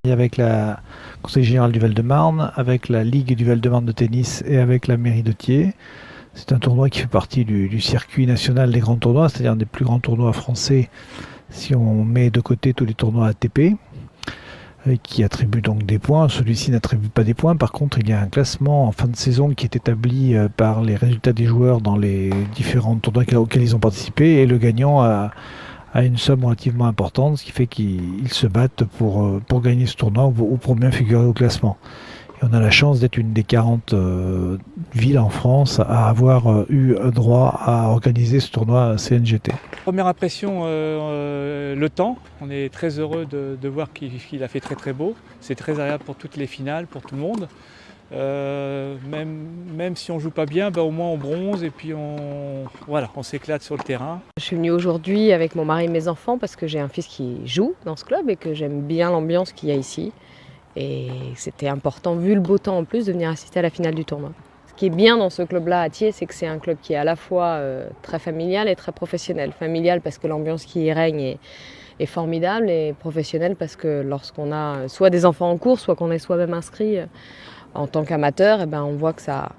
Et avec la Conseil général du Val-de-Marne, avec la Ligue du Val-de-Marne de tennis et avec la mairie de Thiers. C'est un tournoi qui fait partie du circuit national des grands tournois, c'est-à-dire un des plus grands tournois français si on met de côté tous les tournois ATP, qui attribuent donc des points. Celui-ci n'attribue pas des points. Par contre, il y a un classement en fin de saison qui est établi par les résultats des joueurs dans les différents tournois auxquels ils ont participé, et le gagnant a une somme relativement importante, ce qui fait qu'ils se battent pour gagner ce tournoi ou pour bien figurer au classement. Et on a la chance d'être une des 40 villes en France à avoir eu droit à organiser ce tournoi CNGT. Première impression, le temps. On est très heureux de voir qu'il a fait très très beau. C'est très agréable pour toutes les finales, pour tout le monde. Même si on ne joue pas bien, au moins on bronze et puis on s'éclate sur le terrain. Je suis venue aujourd'hui avec mon mari et mes enfants parce que j'ai un fils qui joue dans ce club et que j'aime bien l'ambiance qu'il y a ici. Et c'était important, vu le beau temps en plus, de venir assister à la finale du tournoi. Ce qui est bien dans ce club-là à Thiers, c'est que c'est un club qui est à la fois très familial et très professionnel. Familial parce que l'ambiance qui y règne est formidable, et professionnel parce que lorsqu'on a soit des enfants en cours, soit qu'on est soi-même inscrit en tant qu'amateur, on voit que ça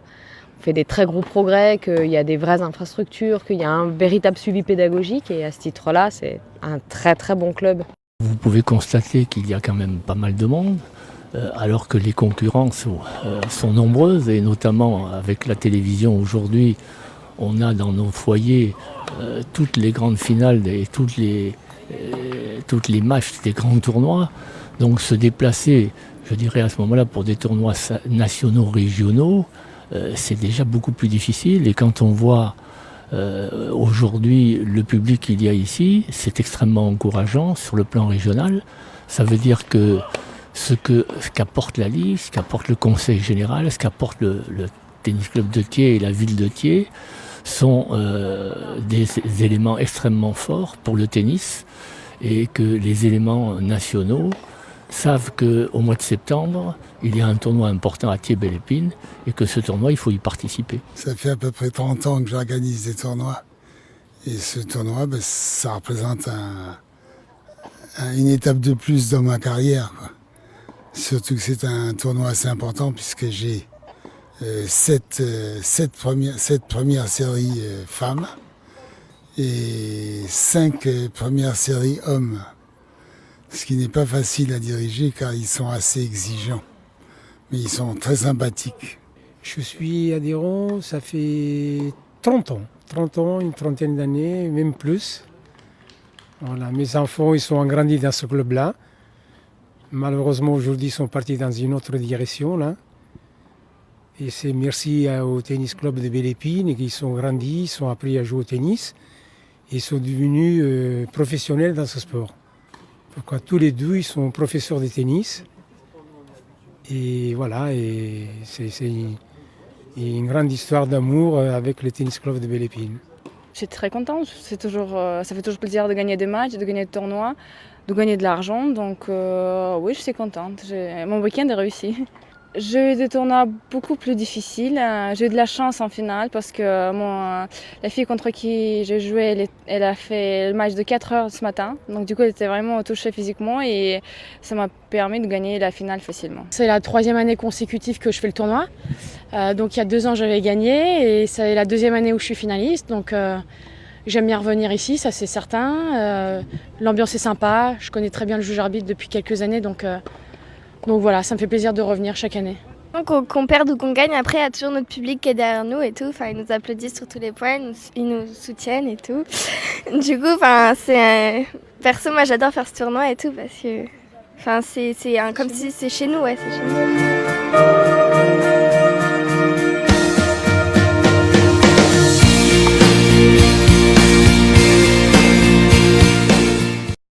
fait des très gros progrès, qu'il y a des vraies infrastructures, qu'il y a un véritable suivi pédagogique, et à ce titre-là, c'est un très très bon club. Vous pouvez constater qu'il y a quand même pas mal de monde, alors que les concurrences sont nombreuses, et notamment avec la télévision aujourd'hui, on a dans nos foyers toutes les grandes finales et toutes les matchs des grands tournois. Donc se déplacer, je dirais à ce moment-là, pour des tournois nationaux, régionaux, c'est déjà beaucoup plus difficile. Et quand on voit aujourd'hui le public qu'il y a ici, c'est extrêmement encourageant sur le plan régional. Ça veut dire que ce qu'apporte la Ligue, ce qu'apporte le Conseil général, ce qu'apporte le tennis club de Thiers et la ville de Thiers sont des éléments extrêmement forts pour le tennis, et que les éléments nationaux savent qu'au mois de septembre, il y a un tournoi important à Thiers-Belle-Épine, et que ce tournoi, il faut y participer. Ça fait à peu près 30 ans que j'organise des tournois. Et ce tournoi, ça représente une étape de plus dans ma carrière, quoi. Surtout que c'est un tournoi assez important, puisque j'ai 7 premières séries femmes et 5 premières séries hommes. Ce qui n'est pas facile à diriger, car ils sont assez exigeants. Mais ils sont très sympathiques. Je suis adhérent, ça fait 30 ans. 30 ans, une trentaine d'années, même plus. Voilà, mes enfants, ils sont grandis dans ce club-là. Malheureusement, aujourd'hui, ils sont partis dans une autre direction, là. Et c'est merci au tennis club de Belle-Épine, qu'ils sont grandis, ils ont appris à jouer au tennis. Et ils sont devenus professionnels dans ce sport. Pourquoi tous les deux, ils sont professeurs de tennis. Et voilà, et c'est une grande histoire d'amour avec le tennis club de Belle-Épine. Je suis très contente, ça fait toujours plaisir de gagner des matchs, de gagner des tournois, de gagner de l'argent, donc oui, je suis contente, mon week-end est réussi. J'ai eu des tournois beaucoup plus difficiles, j'ai eu de la chance en finale parce que la fille contre qui j'ai joué, elle a fait le match de 4 heures ce matin, donc du coup elle était vraiment touchée physiquement, et ça m'a permis de gagner la finale facilement. C'est la 3e année consécutive que je fais le tournoi, donc il y a 2 ans j'avais gagné, et c'est la 2e année où je suis finaliste, donc j'aime bien revenir ici, ça c'est certain. L'ambiance est sympa, je connais très bien le juge arbitre depuis quelques années, donc voilà, ça me fait plaisir de revenir chaque année. Qu'on perde ou qu'on gagne, après il y a toujours notre public qui est derrière nous et tout. Enfin, ils nous applaudissent sur tous les points, ils nous soutiennent et tout. Du coup, perso, moi j'adore faire ce tournoi et tout parce que c'est comme si c'est chez nous, ouais, c'est chez nous.